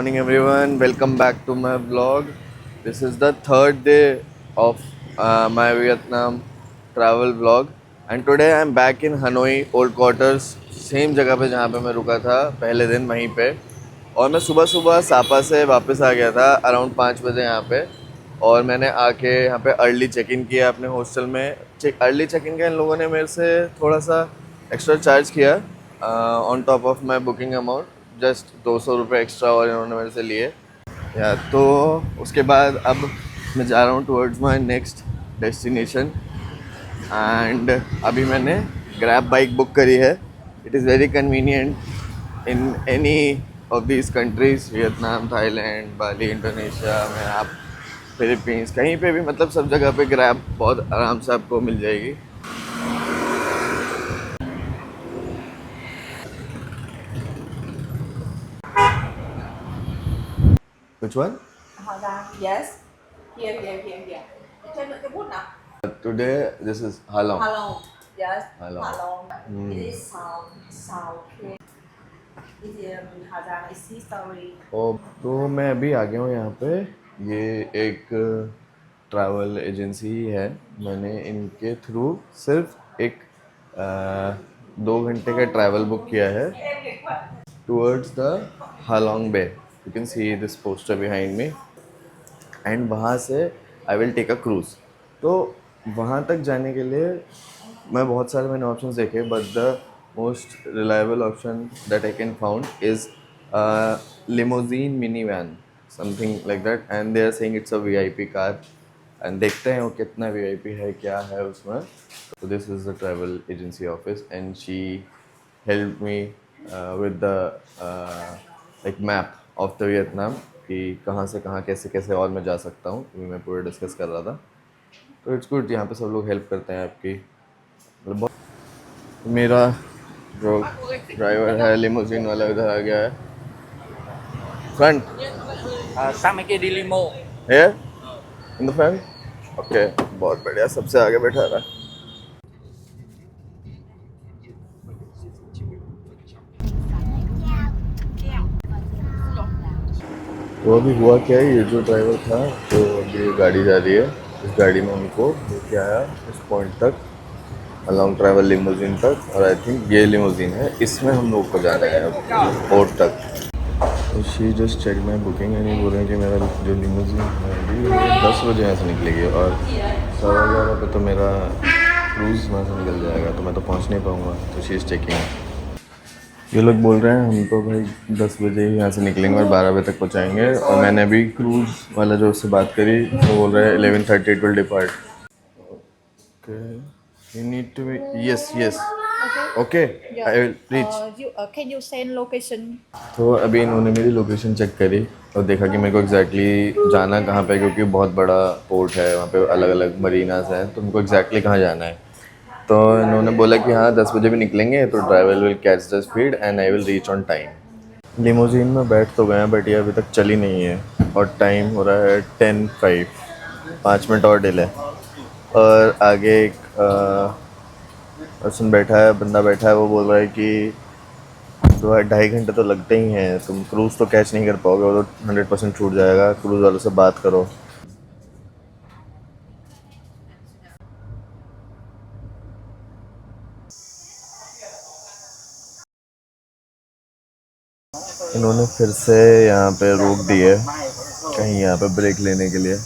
morning everyone, welcome back to my vlog. This is the third day of my Vietnam travel vlog and today I'm back in Hanoi old quarters, same जगह पे जहाँ पे मैं रुका था पहले दिन वहीं पे। और मैं सुबह सुबह सापा से वापस आ गया था अराउंड 5 बजे यहाँ पे। और मैंने आके यहाँ पे अर्ली चेक इन किया अपने हॉस्टल में। अर्ली चेक इन का इन लोगों ने मेरे से थोड़ा सा एक्स्ट्रा चार्ज किया on top of my booking amount, just 200 रुपये एक्स्ट्रा और इन्होंने मेरे से लिए। या तो उसके बाद अब मैं जा रहा हूँ towards my next destination and अभी मैंने ग्रैब बाइक बुक करी है। It is very convenient in any of these countries, Vietnam, Thailand, Bali, Indonesia में आप फिलीपींस कहीं पे भी, मतलब सब जगह पे ग्रैब बहुत आराम से आपको मिल जाएगी। Which one? Yes. Here. Trên cái bút nào? Today this is Halong. Halong. Yes. Halong. Halong. It is Sao Kê. It is Hà Giang is history. और तो मैं अभी आ गया हूँ यहाँ पे। ये एक ट्रैवल एजेंसी है, मैंने इनके थ्रू सिर्फ एक 2 घंटे का ट्रैवल बुक किया है towards the Halong Bay. You can see this poster behind me and वहाँ से I will take a cruise. तो वहाँ तक जाने के लिए मैंने ऑप्शंस देखे, but the most reliable option that I can found is limousine mini van, something like that, and they are saying it's a VIP car and देखते हैं वो कितना वीआईपी है, क्या है उसमें। तो this is the travel agency office and she help me with the like map of the Vietnam कि कहाँ से कहाँ कैसे कैसे और मैं जा सकता हूँ। अभी मैं पूरा डिस्कस कर रहा था, तो इट्स गुड, यहाँ पे सब लोग हेल्प करते हैं आपकी। मतलब बहुत मेरा जो ड्राइवर है लिमोजिन वाला उधर आ गया है front. sang mấy kia đi limo. Here in the front. Okay, बहुत बढ़िया, सबसे आगे बैठा रहा। तो अभी हुआ क्या है, ये जो ड्राइवर था तो अभी ये गाड़ी जा रही है, इस गाड़ी में हमको लेके आया इस पॉइंट तक, अलॉन्ग ट्रैवल लिमोजिन तक, और आई थिंक ये लिमोजिन है, इसमें हम लोग को जाना है अब पोर्ट तक। तो she just check my booking and ये बोल रहे हैं कि मेरा जो लिमोजिन है अभी 10 बजे यहाँ से निकलेगी और 11:15 पे तो मेरा क्रूज़ वहाँ से निकल जाएगा, तो मैं तो पहुँच नहीं पाऊँगा। तो शी इज़ चेकिंग। ये लोग बोल रहे हैं हम तो भाई 10 बजे ही यहाँ से निकलेंगे और 12 बजे तक पहुँचाएंगे, और मैंने अभी क्रूज़ वाला जो उससे बात करी तो बोल रहे हैं 11:30 it will depart. Okay, you need to be, yes okay, I will reach. Can you send location? तो अभी इन्होंने मेरी लोकेशन चेक करी और देखा कि मेरे को एग्जैक्टली जाना कहाँ पे, क्योंकि बहुत बड़ा पोर्ट है, वहाँ पे अलग अलग मरीनास हैं, तो उनको एग्जैक्टली कहाँ जाना है। तो इन्होंने बोला कि हाँ 10 बजे भी निकलेंगे, तो driver will catch the speed and I will reach on time. Limousine में बैठ तो गए बट ये अभी तक चली नहीं है और टाइम हो रहा है 10:05, 5 मिनट और डिले। और आगे एक पर्सन बैठा है, बंदा बैठा है, वो बोल रहा है कि 2-2.5 घंटे तो लगते ही हैं, तुम क्रूज़ तो कैच नहीं कर पाओगे, वो तो 100% छूट जाएगा, क्रूज़ वालों से बात करो। इन्होंने फिर से यहाँ पे रोक दी है कहीं यहाँ पे ब्रेक लेने के लिए,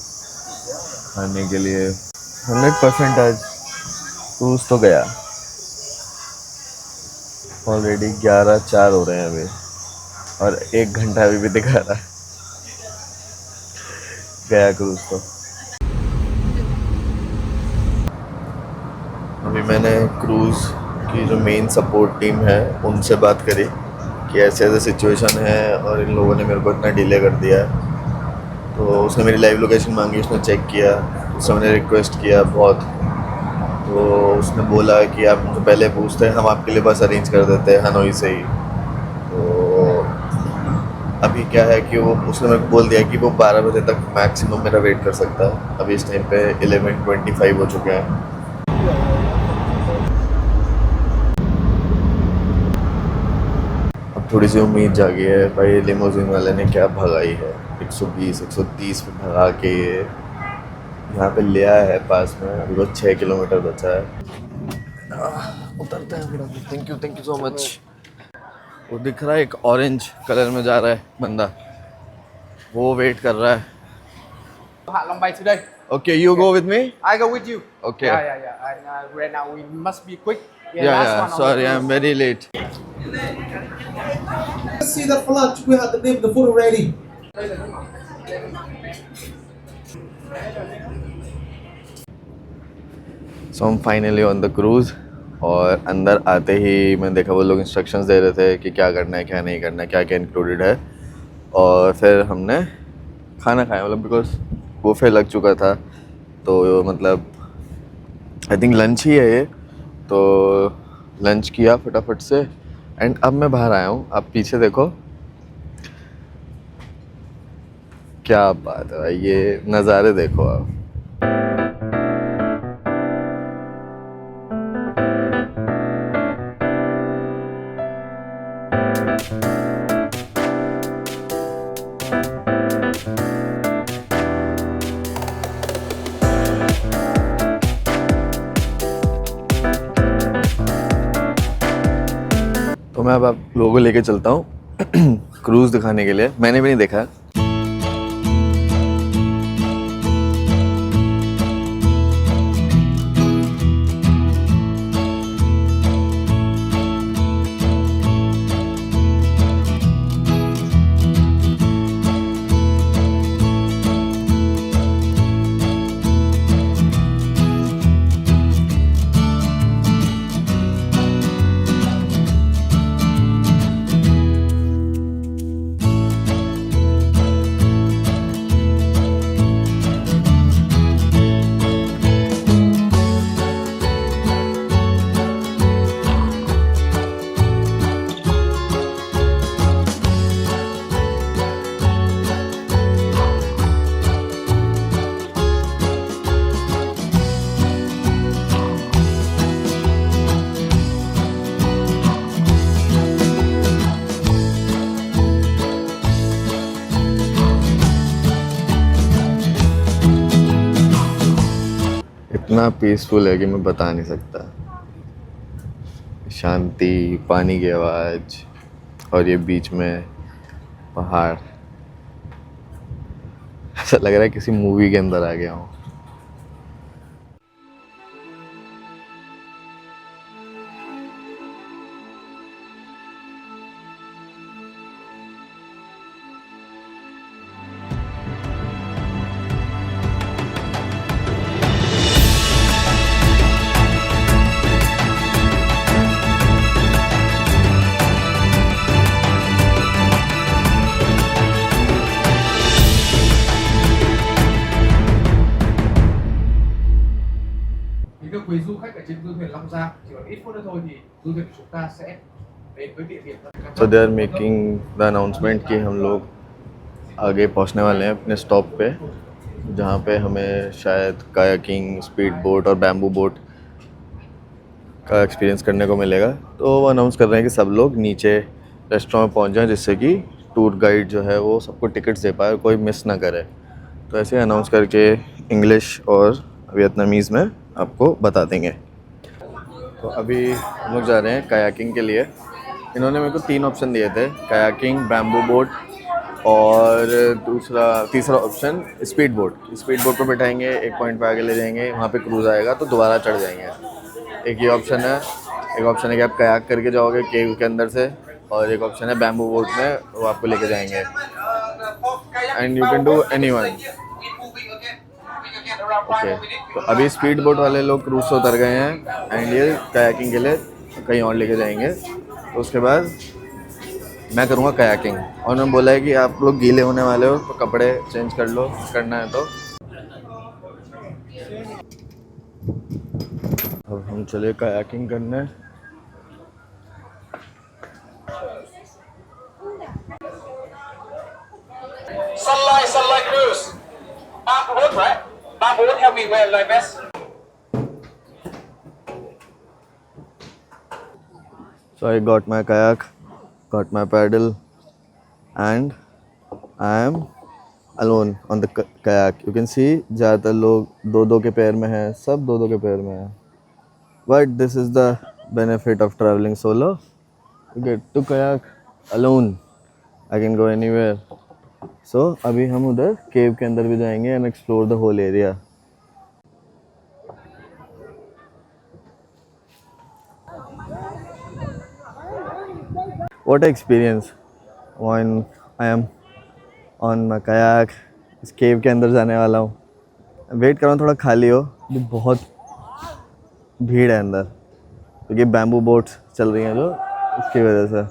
खाने के लिए। 100% आज क्रूज़ तो गया। ऑलरेडी 11:04 हो रहे हैं अभी और 1 घंटा अभी भी दिखा रहा है, गया क्रूज़ तो। अभी मैंने क्रूज़ की जो मेन सपोर्ट टीम है उनसे बात करी कि ऐसे ऐसे सिचुएशन है और इन लोगों ने मेरे को इतना डिले कर दिया है। तो उसने मेरी लाइव लोकेशन मांगी, उसने चेक किया, उसने मैंने रिक्वेस्ट किया बहुत, तो उसने बोला कि आप मुझे पहले पूछते, हम आपके लिए बस अरेंज कर देते हैं हनोई से ही। तो अभी क्या है कि वो उसने मेरे को बोल दिया कि वो 12 बजे तक मैक्सिमम मेरा वेट कर सकता है। अभी इस टाइम पे 11:25 हो चुके हैं। थोड़ी सी उम्मीद जागी है भाई, लिमोजिन वाले ने क्या भगाई है, 120 130 पे भगा के ये यहाँ पे ले आया है पास में। अभी बस 6 किलोमीटर बचा है। उतरते हैं थोड़ा। Thank you so much. वो दिख रहा है एक ऑरेंज कलर में जा रहा है बंदा, वो वेट कर रहा है। Hạ Long Bay today. Okay you go with me. I go with you. Okay. Yeah. And right now we must be quick. Yeah sorry I am very late. Let's see the flag. We have the name, the photo ready. सो हम finally on the cruise, और अंदर आते ही मैंने देखा वो लोग instructions दे रहे थे कि क्या करना है क्या नहीं करना है, क्या क्या इंक्लूडेड है। और फिर हमने खाना खाया, मतलब बिकॉज बुफे लग चुका था, तो मतलब आई थिंक लंच ही है ये, तो लंच किया फटाफट से। एंड अब मैं बाहर आया हूँ, आप पीछे देखो क्या बात है भाई, ये नज़ारे देखो आप। तो मैं अब आप लोगों को लेके चलता हूँ क्रूज़ दिखाने के लिए, मैंने भी नहीं देखा। इतना पीसफुल है कि मैं बता नहीं सकता। शांति, पानी की आवाज़, और ये बीच में पहाड़, ऐसा लग रहा है किसी मूवी के अंदर आ गया हूँ। Thì các quý du khách ở trên du thuyền Long Giang, chỉ còn ít phút nữa thôi thì du thuyền của chúng ta sẽ đến với địa điểm. So they are making the announcement कि हम लोग आगे पहुंचने वाले हैं अपने stop पे, जहाँ पे हमें शायद कायाकिंग, स्पीड बोट और बैम्बू बोट का एक्सपीरियंस करने को मिलेगा। तो वो अनाउंस कर रहे हैं कि सब लोग नीचे रेस्टोरेंट में पहुँच जाएं, जिससे कि टूर गाइड जो है वो सबको टिकट्स दे पाए और कोई मिस ना करे। तो ऐसे अनाउंस करके इंग्लिश और वियतनामीज़ में आपको बता देंगे। तो अभी हम लोग जा रहे हैं कायाकिंग के लिए। इन्होंने मेरे को 3 ऑप्शन दिए थे, कायाकिंग, बैम्बू बोट और तीसरा option speed boat. Speed boat पर बैठाएंगे, एक पॉइंट पे आगे ले जाएंगे, वहाँ पे क्रूज़ आएगा तो दोबारा चढ़ जाएंगे। एक ये ऑप्शन है। एक ऑप्शन है कि आप कयाक करके जाओगे केव के अंदर से, और एक ऑप्शन है बैम्बू बोट में, वो आपको लेके जाएंगे। And you can do any one. Okay, तो अभी स्पीड बोट वाले लोग क्रूज से उतर गए हैं एंड ये कायाकिंग के लिए कहीं और लेके जाएंगे। तो उसके बाद मैं करूँगा कायाकिंग, और उन्होंने बोला है कि आप लोग गीले होने वाले हो तो कपड़े चेंज कर लो, करना है तो। अब हम चले कायाकिंग करने। Sunlight cruise. Bamboo boat, right? Bamboo boat help me wear life vest. So I got my kayak. got my paddle, and I am alone on the kayak. You can see ज़्यादातर लोग दो दो के पैर में हैं, सब दो दो के पैर में हैं. But this is the benefit of traveling solo. You get to kayak alone. I can go anywhere. So अभी हम उधर केव के अंदर भी जाएंगे and explore the whole area. What an experience when I am on my kayak. इस केव के अंदर जाने वाला हूँ. वेट कर रहा हूँ थोड़ा खाली हो, भी बहुत भीड़ है अंदर क्योंकि बैम्बू बोट्स चल रही हैं जो, उसकी वजह से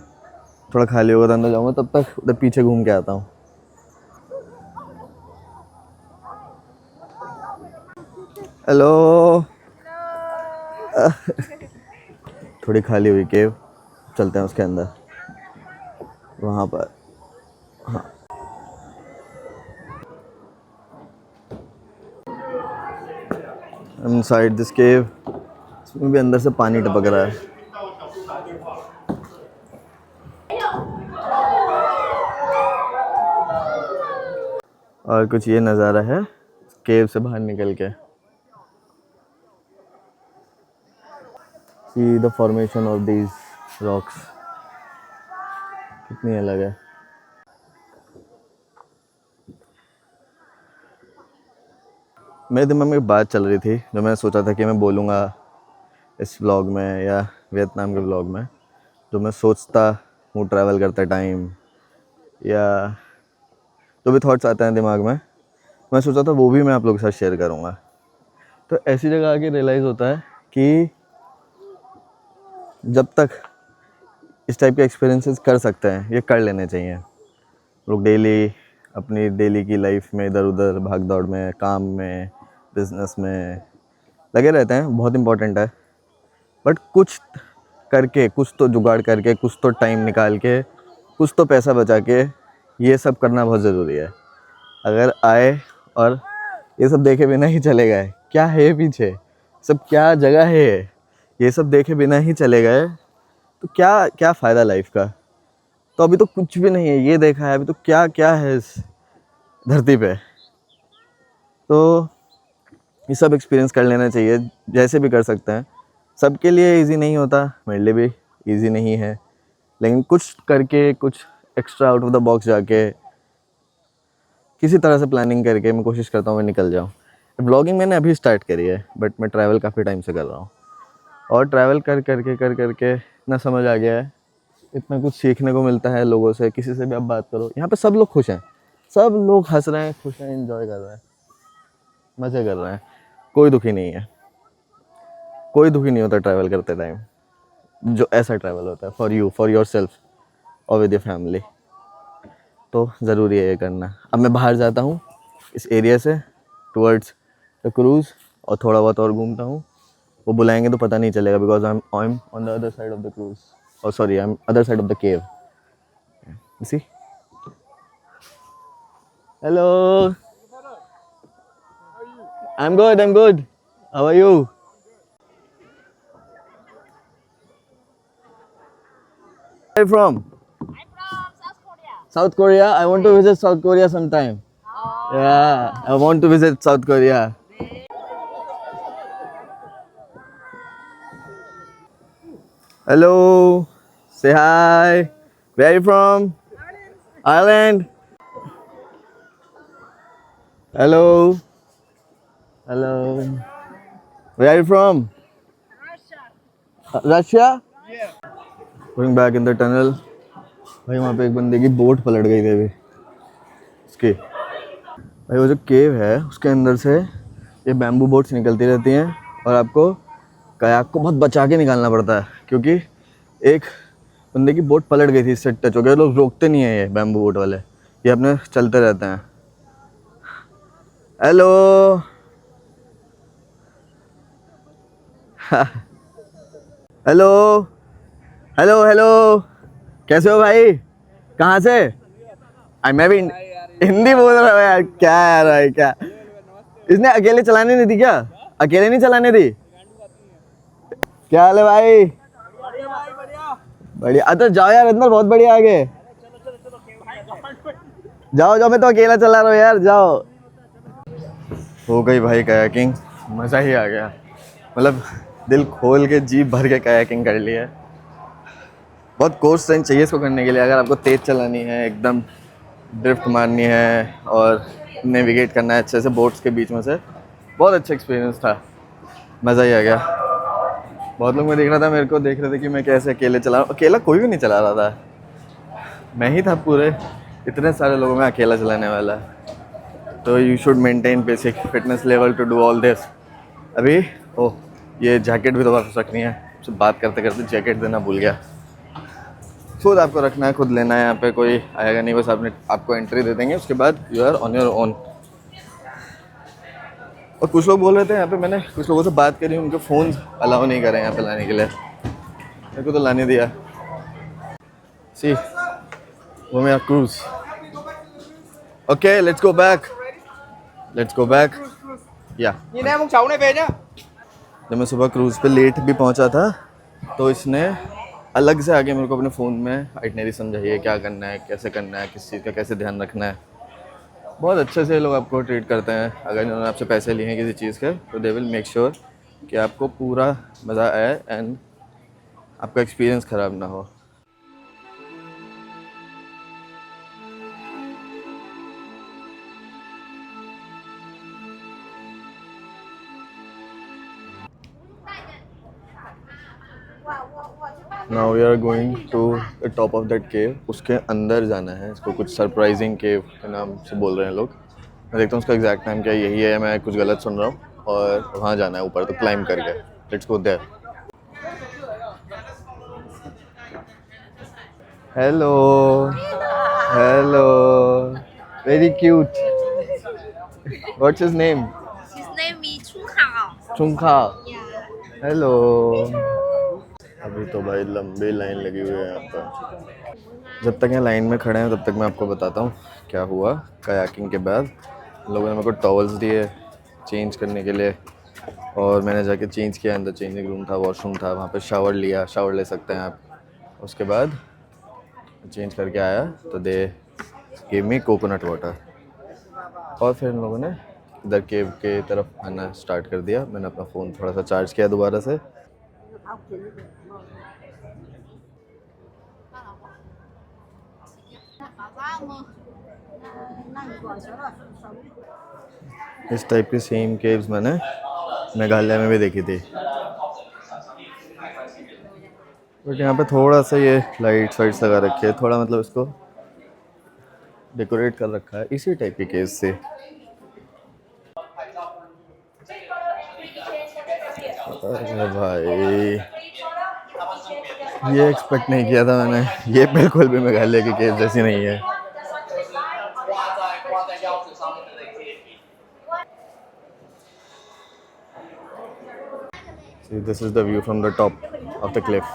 थोड़ा खाली होगा तो अंदर जाऊँगा. तब तक उधर पीछे घूम के आता हूँ. हेलो. थोड़ी खाली हुई केव, चलते हैं उसके अंदर. वहाँ पर हाँ, इनसाइड दिस केव. इसमें भी अंदर से पानी टपक रहा है. और कुछ ये नज़ारा है केव से बाहर निकल के. See the formation of these rocks. कितनी अलग है. मेरे दिमाग में एक बात चल रही थी जो मैंने सोचा था कि मैं बोलूँगा इस व्लॉग में या वियतनाम के व्लॉग में, जो मैं सोचता हूँ ट्रैवल करते टाइम या जो भी थॉट्स आते हैं दिमाग में, मैं सोचा था वो भी मैं आप लोगों के साथ शेयर करूँगा. तो ऐसी जगह आके रियलाइज़ होता है कि जब तक इस टाइप के एक्सपीरियंसेस कर सकते हैं ये कर लेने चाहिए. लोग डेली अपनी डेली की लाइफ में इधर उधर भाग दौड़ में, काम में, बिजनेस में लगे रहते हैं. बहुत इम्पोर्टेंट है. बट कुछ करके, कुछ तो जुगाड़ करके, कुछ तो टाइम निकाल के, कुछ तो पैसा बचा के ये सब करना बहुत ज़रूरी है. अगर आए और ये सब देखे बिना ही चले गए, क्या है पीछे, सब क्या जगह है, ये सब देखे बिना ही चले गए तो क्या क्या फ़ायदा लाइफ का. तो अभी तो कुछ भी नहीं है. ये देखा है, अभी तो क्या क्या है इस धरती पे. तो ये सब एक्सपीरियंस कर लेना चाहिए जैसे भी कर सकते हैं. सबके लिए इजी नहीं होता, मेरे लिए भी इजी नहीं है, लेकिन कुछ करके, कुछ extra out of the box जाके, किसी तरह से प्लानिंग करके मैं कोशिश करता हूँ मैं निकल जाऊँ. ब्लॉगिंग मैंने अभी स्टार्ट करी है बट मैं ट्रैवल काफ़ी टाइम से कर रहा हूँ. और ट्रैवल कर करके इतना समझ आ गया है, इतना कुछ सीखने को मिलता है लोगों से. किसी से भी आप बात करो, यहाँ पे सब लोग खुश हैं, सब लोग हंस रहे हैं, खुश हैं, एंजॉय कर रहे हैं, मज़े कर रहे हैं. कोई दुखी नहीं है. कोई दुखी नहीं होता ट्रैवल करते टाइम. जो ऐसा ट्रैवल होता है for you, for your self और विद योर फैमिली. तो ज़रूरी है ये करना. अब मैं बाहर जाता हूँ इस एरिया से टुवर्ड्स द क्रूज़ और थोड़ा बहुत और घूमता हूँ. वो बुलाएंगे तो पता नहीं चलेगा because I am on the other side of the cruise. और sorry, I am other side of the cave. See, hello. I am good, how are you? Where are you from? I'm from South Korea. South Korea. I want to visit South Korea sometime. Yeah, I want to visit South Korea. Hello. Say hi. Where are you from? Ireland. Hello. Hello. Where are you from? Russia. Yeah. Going back in the tunnel. भाई वहाँ पे एक बंदे की boat पलट गई थी अभी. उसकी भाई वो जो केव है उसके अंदर से ये बैम्बू बोट्स निकलती रहती हैं और आपको कयाक को बहुत बचा के निकालना पड़ता है क्योंकि एक बंदे की बोट पलट गई थी, इससे टच हो गया. लोग रोकते नहीं हैं ये बैम्बू बोट वाले, ये अपने चलते रहते हैं. हेलो. Hello hello hello. कैसे हो भाई? कहाँ से? मैं भी हिंदी बोल रहा हूँ यार. क्या यार भाई, क्या इसने अकेले चलाने नहीं दी क्या? अकेले नहीं चलाने दी? क्या हाल है भाई? बढ़िया। अच्छा जाओ यार अंदर, बहुत बढ़िया आगे जाओ जाओ, मैं तो अकेला चला रहा हूँ यार, जाओ। हो गई भाई कायाकिंग, मज़ा ही आ गया। मतलब दिल खोल के जी भर के कायाकिंग कर लिया। बहुत कोर्स स्ट्रेंथ चाहिए इसको करने के लिए। अगर आपको तेज़ चलानी है, एकदम ड्रिफ्ट मारनी है और नेविगेट करना है अच्छे से बोट्स के बीच में से, बहुत अच्छा एक्सपीरियंस था, मज़ा ही आ गया। बहुत लोग मैं देख रहा था, मेरे को देख रहे थे कि मैं कैसे अकेले चला रहा हूँ। अकेला कोई भी नहीं चला रहा था, मैं ही था पूरे इतने सारे लोगों में अकेला चलाने वाला। तो you should maintain basic fitness level to do all this. अभी ओह, ये जैकेट भी तो वापस रखनी है, उससे बात करते करते जैकेट देना भूल गया। खुद आपको रखना है, खुद लेना है, यहाँ पे कोई आएगा नहीं, बस आपको एंट्री दे देंगे, उसके बाद you are on your own. और कुछ लोग बोल रहे थे यहाँ पे, मैंने कुछ लोगों से बात करी, उनके फ़ोन अलाउ नहीं कर रहे हैं यहाँ पे लाने के लिए, मेरे को तो लाने दिया। सी वो मेरा cruise. Okay let's go back, let's go back या। Nhìn em ông cháu này về nhá. जब मैं सुबह क्रूज़ पे लेट भी पहुंचा था तो इसने अलग से आके मेरे को अपने फ़ोन में आइटनरी समझाई है, क्या करना है, कैसे करना है, किस चीज़ का कैसे ध्यान रखना है। बहुत अच्छे से लोग आपको ट्रीट करते हैं। अगर इन्होंने आपसे पैसे लिए हैं किसी चीज़ के तो दे विल मेक श्योर कि आपको पूरा मज़ा आए एंड आपका एक्सपीरियंस ख़राब ना हो। Now we are going to the top of that cave. उसके अंदर जाना है, इसको कुछ सरप्राइजिंग केव के नाम से बोल रहे हैं लोग। मैं देखता हूँ उसका एग्जैक्ट नाम क्या है, यही है, मैं कुछ गलत सुन रहा हूँ। और वहाँ जाना है ऊपर, तो क्लाइंब करके let's go there. Hello hello, very cute. What's his name? His name is Chung Hao. चुंखा। Yeah. हेलो। अभी तो भाई लंबी लाइन लगी हुई है यहाँ पर। जब तक यहाँ लाइन में खड़े हैं तब तक मैं आपको बताता हूँ क्या हुआ। कायाकिंग के बाद लोगों ने मेरे को टॉवल्स दिए चेंज करने के लिए, और मैंने जाके चेंज किया। अंदर चेंजिंग रूम था, वॉशरूम था, वहाँ पे शावर लिया, शावर ले सकते हैं आप। उसके बाद चेंज करके आया तो they give me coconut water, और फिर इन लोगों ने इधर केव के तरफ आना स्टार्ट कर दिया। मैंने अपना फ़ोन थोड़ा सा चार्ज किया दोबारा से। इस टाइप की सेम केव्स मैंने मेघालय में भी देखी थी, बट यहाँ पे थोड़ा सा ये लाइट्स वाइट्स लगा रखे है, थोड़ा मतलब इसको डेकोरेट कर रखा है। इसी टाइप की केव्स से अरे भाई, ये एक्सपेक्ट नहीं किया था मैंने। ये बिल्कुल भी मेघालय की केव जैसी नहीं है। See, this is the view from the top of the cliff.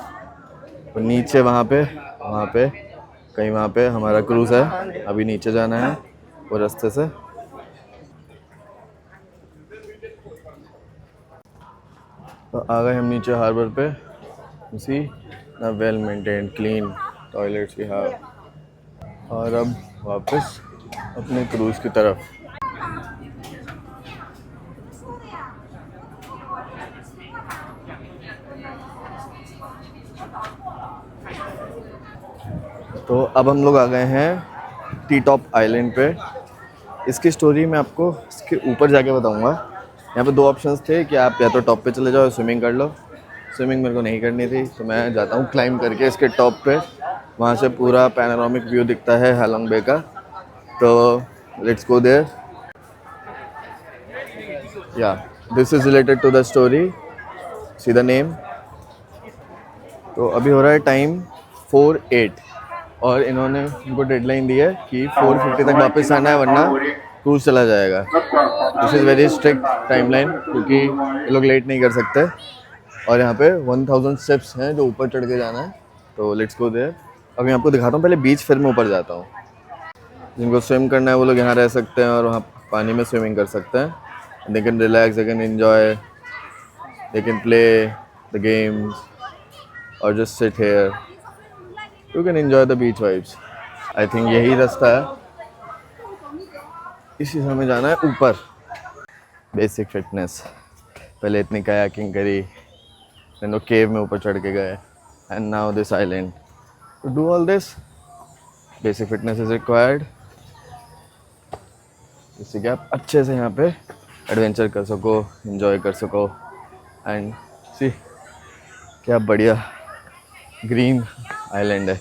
और नीचे वहाँ पे कहीं वहाँ पे हमारा क्रूज़ है। अभी नीचे जाना है वो रास्ते से। तो आ गए हम नीचे हार्बर पे। सी ना वेल मेंटेन्ड क्लीन टॉयलेट्स भी हाँ। और अब वापस अपने क्रूज़ की तरफ। तो अब हम लोग आ गए हैं टी टॉप आइलैंड पे। इसकी स्टोरी मैं आपको इसके ऊपर जाके बताऊंगा। यहाँ पे दो ऑप्शंस थे कि आप या तो टॉप पे चले जाओ, स्विमिंग कर लो। स्विमिंग मेरे को नहीं करनी थी, तो मैं जाता हूँ क्लाइंब करके इसके टॉप पे। वहाँ से पूरा पैनोरामिक व्यू दिखता है हालोंग बे का। तो let's go there. Yeah this is related to the story, see the name. तो अभी हो रहा है टाइम 4:08 और इन्होंने उनको डेडलाइन दी है कि 4:50 तक वापस आना है, वरना क्रूज चला जाएगा। This is very strict timeline, क्योंकि ये लोग लेट नहीं कर सकते। और यहाँ पे 1000 स्टेप्स हैं जो ऊपर चढ़ के जाना है। तो लेट्स गो देयर। अभी आपको दिखाता हूँ पहले बीच, फिर मैं ऊपर जाता हूँ। जिनको स्विम करना है वो लोग यहाँ रह सकते हैं और वहाँ पानी में स्विमिंग कर सकते हैं। They can relax, they can enjoy, they can play the games और just sit here You can enjoy the beach vibes. I think यही रास्ता है, इसी से हमें जाना है ऊपर. Basic fitness. पहले इतनी kayaking करी, then वो cave में ऊपर चढ़ के गए, and now this island. To do all this, basic fitness is required. जिससे कि आप अच्छे से यहाँ पे एडवेंचर कर सको, enjoy कर सको, and see क्या बढ़िया ग्रीन आइलैंड है.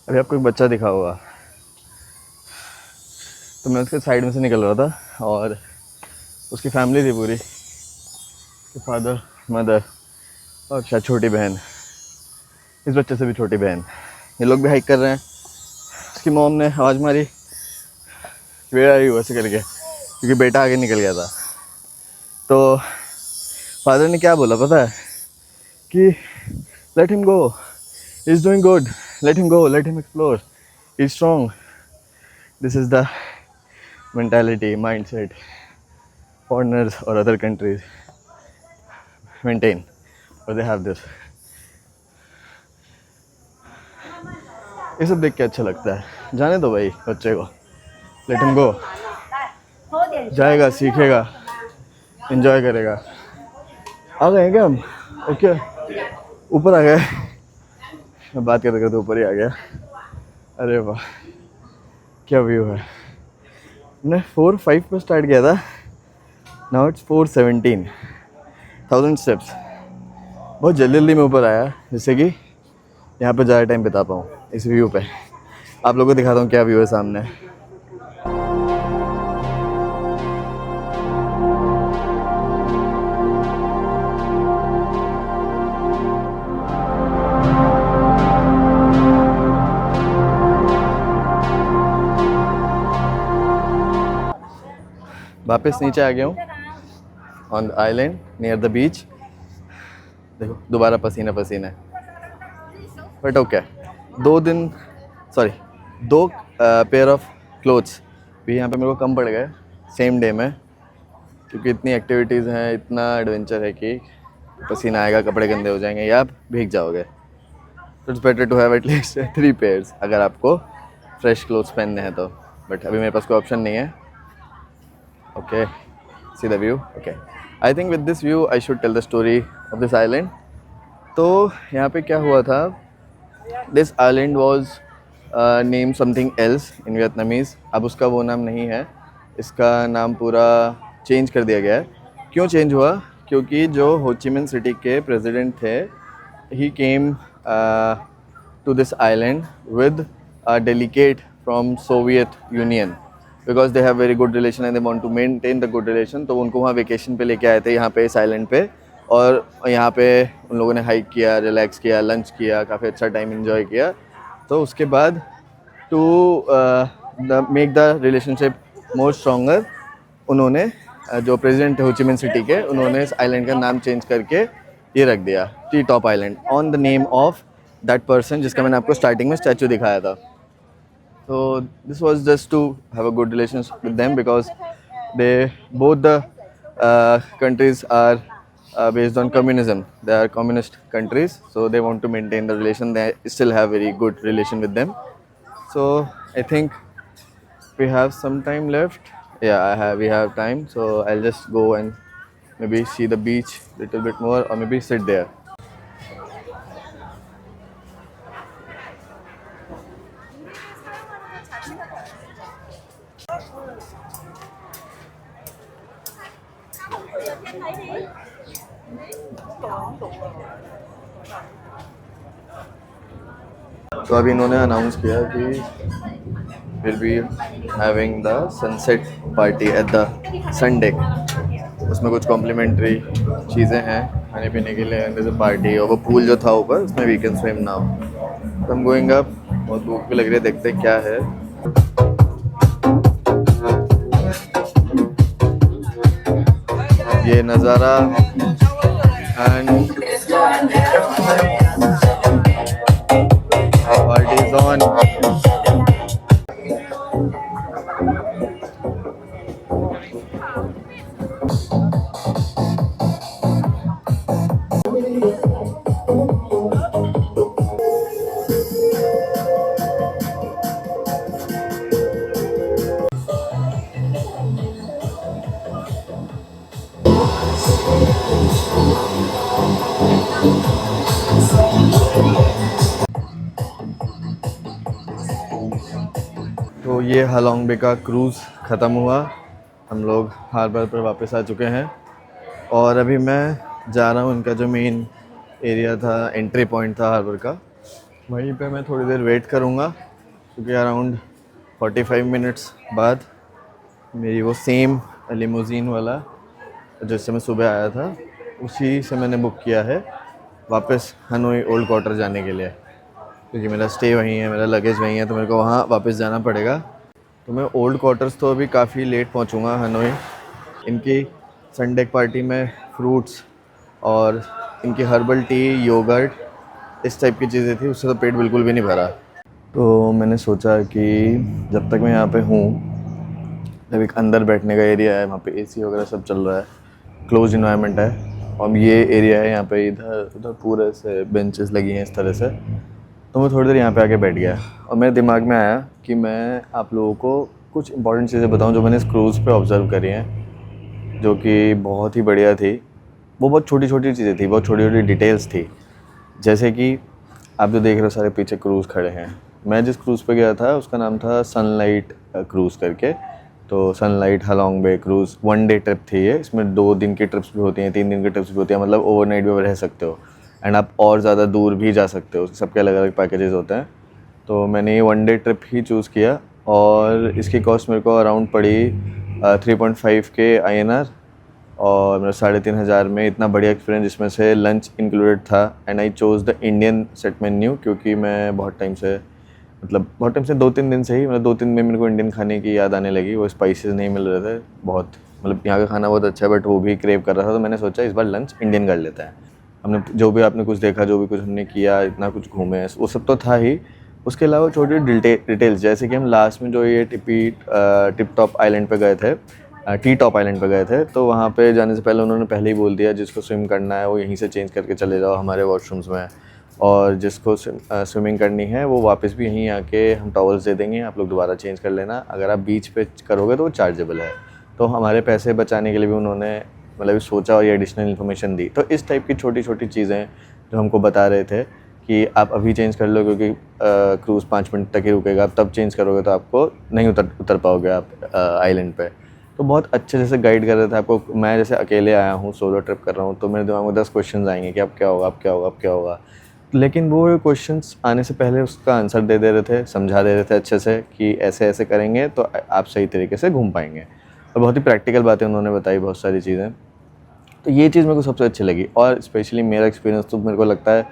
अभी आपको एक बच्चा दिखा होगा, तो मैं उसके साइड में से निकल रहा था और उसकी फैमिली थी पूरी, फादर, मदर और शायद छोटी बहन, इस बच्चे से भी छोटी बहन, ये लोग भी हाइक कर रहे हैं. उसकी मॉम ने आवाज़ मारी, वेयर आर यू ऐसे करके, क्योंकि बेटा आगे निकल गया था. तो फादर ने क्या बोला पता है कि let him go, he is doing good, let him go, let him explore, he's strong. This is the mentality, mindset foreigners or other countries maintain, or they have this. ये सब देख के अच्छा लगता है. जाने दो भाई बच्चे को, let him go, जाएगा, सीखेगा, enjoy करेगा. आ गए क्या हम? ओके, ऊपर आ गए. मैं बात करते करते ऊपर ही आ गया. अरे वाह क्या व्यू है. मैंने 4-5 पर स्टार्ट किया था, नाउ इट्स 417,000 स्टेप्स. बहुत जल्दी जल्दी मैं ऊपर आया, जिससे कि यहाँ पे ज़्यादा टाइम बिता पाऊँ इस व्यू पे. आप लोगों को दिखाता हूँ क्या व्यू है सामने. वापस नीचे आ गया हूँ on the island near the beach. देखो दोबारा पसीना पसीना है, but okay. 2 pair of clothes भी यहाँ पे मेरे को कम पड़ गए सेम डे में, क्योंकि इतनी एक्टिविटीज़ हैं, इतना एडवेंचर है कि पसीना आएगा, कपड़े गंदे हो जाएंगे या आप भीग जाओगे. तो it's better to have at least 3 pairs अगर आपको फ्रेश क्लोथ्स पहनने हैं तो. बट अभी मेरे पास कोई ऑप्शन नहीं है. Okay, see the view. Okay, I think with this view I should tell the story of this island. तो यहाँ पे क्या हुआ था, this island was named something else in Vietnamese. अब उसका वो नाम नहीं है, इसका नाम पूरा चेंज कर दिया गया है. क्यों चेंज हुआ? क्योंकि जो हो ची मिन सिटी के प्रेसिडेंट थे, he came to this island with a delegate from Soviet Union. Because they have very good relation and they want to maintain the good relation. तो उनको वहाँ वेकेशन पे लेके आए थे यहाँ पे इस आइलैंड पे, और यहाँ पे उन लोगों ने हाइक किया, रिलैक्स किया, लंच किया, काफ़ी अच्छा टाइम इन्जॉय किया. तो उसके बाद to make the relationship more stronger, उन्होंने जो प्रेसिडेंट हो ची मिन सिटी के, उन्होंने इस आइलैंड का नाम चेंज करके ये रख दिया T top island, on the name of that person जिसका मैंने आपको स्टार्टिंग में स्टैचू दिखाया था. So this was just to have a good relationship with them, because both the countries are based on communism. They are communist countries, so they want to maintain the relation. They still have very good relation with them. So I think we have some time left. Yeah, we have time. So I'll just go and maybe see the beach a little bit more, or maybe sit there. तो अभी इन्होंने announce किया कि will be having the sunset party at the sun deck. उसमें कुछ complementary चीज़ें हैं खाने पीने के लिए, एंड द पार्टी. और वो पूल जो था ऊपर, उसमें वी कैन स्विम नाउ. तो हम गोइंग अप. बहुत भूख भी लग रही है, देखते हैं क्या है. ये नज़ारा एंड party is on. तो ये हालोंग बे का क्रूज़ ख़त्म हुआ, हम लोग हार्बर पर वापस आ चुके हैं और अभी मैं जा रहा हूँ इनका जो मेन एरिया था, एंट्री पॉइंट था हार्बर का, वहीं पे मैं थोड़ी देर वेट करूँगा क्योंकि अराउंड 45 मिनट्स बाद मेरी वो सेम लिमोज़िन वाला जिससे मैं सुबह आया था उसी से मैंने बुक किया है वापस हनोई ओल्ड क्वार्टर जाने के लिए, क्योंकि मेरा स्टे वहीं है, मेरा लगेज वहीं है, तो मेरे को वहाँ वापस जाना पड़ेगा। तो मैं ओल्ड क्वार्टर्स तो अभी काफ़ी लेट पहुँचूँगा हनोई। इनकी संडे पार्टी में फ्रूट्स और इनकी हर्बल टी, योगर्ट, इस टाइप की चीज़ें थी, उससे तो पेट बिल्कुल भी नहीं भरा। तो मैंने सोचा कि जब तक मैं यहाँ पे हूँ, जब एक अंदर बैठने का एरिया है, वहाँ पे एसी वगैरह सब चल रहा है, क्लोज इन्वायरमेंट है, और ये एरिया है यहाँ पे, इधर उधर पूरे से बेंचेस लगी हैं इस तरह से, तो मैं थोड़ी देर यहाँ पे आके बैठ गया और मेरे दिमाग में आया कि मैं आप लोगों को कुछ इंपॉर्टेंट चीज़ें बताऊँ जो मैंने इस क्रूज़ पे ऑब्ज़र्व करी हैं, जो कि बहुत ही बढ़िया थी। वो बहुत छोटी छोटी चीज़ें थी, बहुत छोटी छोटी डिटेल्स थी। जैसे कि आप जो देख रहे हो सारे पीछे क्रूज़ खड़े हैं, मैं जिस क्रूज़ पे गया था उसका नाम था सनलाइट क्रूज़ करके। तो sunlight Halong Bay cruise 1 day trip थी ये, इसमें 2 दिन की ट्रिप्स भी होती हैं, 3 दिन की ट्रिप्स भी होती हैं, मतलब ओवरनाइट भी रह सकते हो एंड आप और ज़्यादा दूर भी जा सकते हो, सबके अलग अलग पैकेजेस होते हैं। तो मैंने ये 1 डे ट्रिप ही चूज़ किया और इसकी कॉस्ट मेरे को अराउंड पड़ी 3.5 के INR और मेरा 3,500 में। इतना बढ़िया एक्सपीरियंस, जिसमें से लंच इंक्लूडेड था and I chose the Indian set menu, क्योंकि मैं बहुत टाइम से 2-3 दिन से ही, मतलब 2-3 दिन में मेरे को इंडियन खाने की याद आने लगी। वो स्पाइसेस नहीं मिल रहे थे बहुत, मतलब यहाँ का खाना बहुत अच्छा है बट वो भी क्रेव कर रहा था, तो मैंने सोचा इस बार लंच इंडियन कर लेते हैं। हमने जो भी आपने कुछ देखा, जो भी कुछ हमने किया, इतना कुछ घूमे, वो सब तो था ही, उसके अलावा छोटी डिटेल्स, जैसे कि हम लास्ट में जो ये टिप टॉप आइलैंड पे गए थे, टी टॉप आइलैंड पे गए थे, तो वहाँ पे जाने से पहले उन्होंने पहले ही बोल दिया जिसको स्विम करना है वो यहीं से चेंज करके चले जाओ हमारे वॉशरूम्स में, और जिसको स्विमिंग करनी है वो वापस भी यहीं आके हम टॉवल्स दे देंगे, आप लोग दोबारा चेंज कर लेना। अगर आप बीच पे करोगे तो वो चार्जेबल है। तो हमारे पैसे बचाने के लिए भी उन्होंने मतलब सोचा और ये एडिशनल इन्फॉर्मेशन दी। तो इस टाइप की छोटी छोटी चीज़ें जो हमको बता रहे थे कि आप अभी चेंज कर लो क्योंकि क्रूज़ 5 मिनट तक ही रुकेगा, आप तब चेंज करोगे तो आपको नहीं उतर पाओगे आप आइलैंड पे। तो बहुत अच्छे से गाइड कर रहे थे आपको। मैं जैसे अकेले आया हूँ, सोलो ट्रिप कर रहा हूँ, तो मेरे दिमाग में 10 क्वेश्चन आएंगे कि अब क्या होगा, अब क्या होगा, अब क्या होगा, लेकिन वो क्वेश्चंस आने से पहले उसका आंसर दे रहे थे, समझा दे रहे थे अच्छे से कि ऐसे ऐसे करेंगे तो आप सही तरीके से घूम पाएंगे, और बहुत ही प्रैक्टिकल बातें उन्होंने बताई, बहुत सारी चीज़ें। तो ये चीज़ मेरे को सबसे अच्छी लगी, और स्पेशली मेरा एक्सपीरियंस तो मेरे को लगता है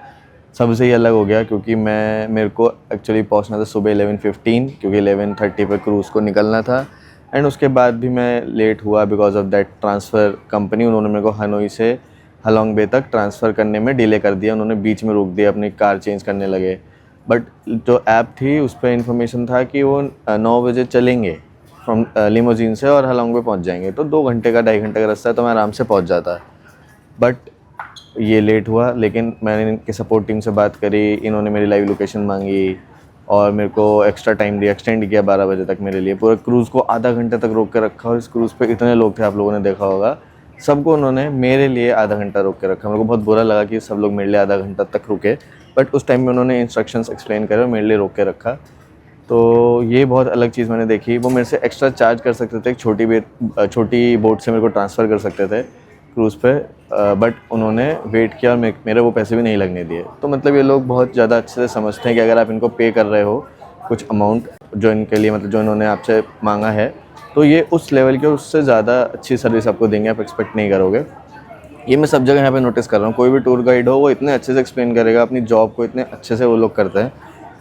सबसे ही अलग हो गया, क्योंकि मेरे को एक्चुअली पहुंचना था सुबह 11:15, क्योंकि 11:30 पे क्रूज़ को निकलना था, एंड उसके बाद भी मैं लेट हुआ because of that transfer company. उन्होंने मेरे को हनोई से हालोंग बे तक ट्रांसफ़र करने में डिले कर दिया, उन्होंने बीच में रोक दिया, अपनी कार चेंज करने लगे। बट जो ऐप थी उस पर इन्फॉर्मेशन था कि वो 9 बजे चलेंगे फ्रॉम लिमोजीन से और हालोंग बे पहुंच जाएंगे, तो 2 घंटे का 2.5 घंटे का रास्ता है, तो मैं आराम से पहुंच जाता। बट ये लेट हुआ, लेकिन मैंने इनके सपोर्ट टीम से बात करी, इन्होंने मेरी लाइव लोकेशन मांगी और मेरे को एक्स्ट्रा टाइम दिया, एक्सटेंड किया 12 बजे तक मेरे लिए। पूरे क्रूज़ को आधा घंटे तक रोक के रखा, और इस क्रूज़ पे इतने लोग थे, आप लोगों ने देखा होगा, सबको उन्होंने मेरे लिए आधा घंटा रोक के रखा। मेरे को बहुत बुरा लगा कि सब लोग मेरे लिए आधा घंटा तक रुके, बट उस टाइम में उन्होंने इंस्ट्रक्शंस एक्सप्लेन करे और मेरे लिए रोक के रखा। तो ये बहुत अलग चीज़ मैंने देखी। वो मेरे से एक्स्ट्रा चार्ज कर सकते थे, एक छोटी बोट से मेरे को ट्रांसफ़र कर सकते थे क्रूज़ पे, बट उन्होंने वेट किया और मेरे वो पैसे भी नहीं लगने दिए। तो मतलब ये लोग बहुत ज़्यादा अच्छे से समझते हैं कि अगर आप इनको पे कर रहे हो कुछ अमाउंट जो इनके लिए, मतलब जो इन्होंने आपसे मांगा है, तो ये उस लेवल की और उससे ज़्यादा अच्छी सर्विस आपको देंगे, आप एक्सपेक्ट नहीं करोगे। ये मैं सब जगह यहाँ पे नोटिस कर रहा हूँ। कोई भी टूर गाइड हो, वो इतने अच्छे से एक्सप्लेन करेगा, अपनी जॉब को इतने अच्छे से वो लोग करते हैं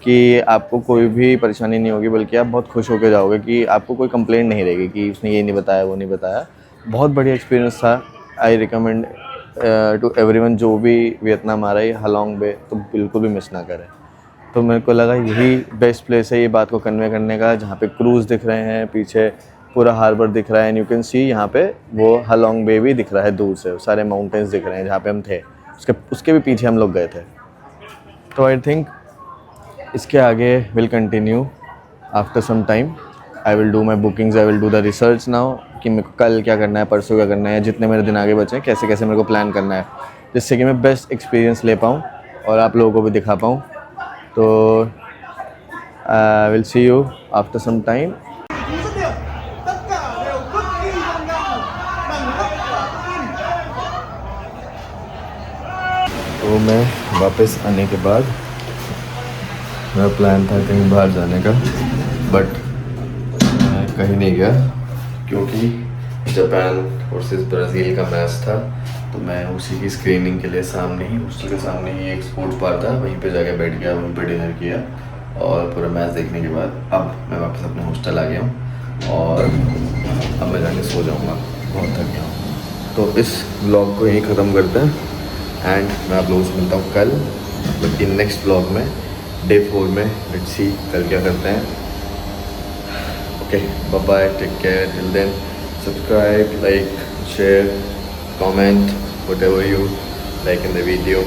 कि आपको कोई भी परेशानी नहीं होगी, बल्कि आप बहुत खुश होकर जाओगे कि आपको कोई कंप्लेंट नहीं रहेगी कि उसने ये नहीं बताया, वो नहीं बताया। बहुत बढ़िया एक्सपीरियंस था। आई रिकमेंड टू एवरीवन, जो भी वियतनाम आ रहा है हालोंग बे, तो बिल्कुल भी मिस ना करें। तो मेरे को लगा यही बेस्ट प्लेस है ये बात को कन्वे करने का, जहाँ पे क्रूज़ दिख रहे हैं, पीछे पूरा हार्बर दिख रहा है, एंड यू कैन सी यहाँ पे वो हालोंग बे भी दिख रहा है दूर से, सारे माउंटेन्स दिख रहे हैं जहाँ पे हम थे, उसके भी पीछे हम लोग गए थे। तो आई थिंक इसके आगे will continue after some time. I will do my bookings, I will do the research now कि मेरे को कल क्या करना है, परसों क्या करना है, जितने मेरे दिन आगे बचे हैं कैसे कैसे मेरे को प्लान करना है, जिससे कि मैं बेस्ट एक्सपीरियंस ले पाऊँ और आप लोगों को भी दिखा पाऊँ. तो I will see you after some time. Rất điểm, tất cả đều cực kỳ gần nhau bằng tất cả tự tin. तो मैं वापस आने के बाद मेरा प्लान था कहीं बाहर जाने का, बट मैं कहीं नहीं गया क्योंकि जापान वर्सेस ब्राज़ील का मैच था. तो मैं उसी की स्क्रीनिंग के लिए सामने ही, हॉस्टल के सामने ही एक स्पोर्ट्स बार था, वहीं पे जाके बैठ गया, वहीं पे डिनर किया और पूरा मैच देखने के बाद अब मैं वापस अपने हॉस्टल आ गया हूँ और अब मैं जाके सो जाऊँगा, बहुत थक गया हूँ. तो इस व्लॉग को यहीं ख़त्म करते हैं एंड मैं आप लोगों से मिलता हूँ कल, बल्कि नेक्स्ट व्लॉग में डे 4 में. लेट्स सी कल क्या करते हैं. Okay, bye bye, take care, till then subscribe, like, share, comment whatever you like in the video.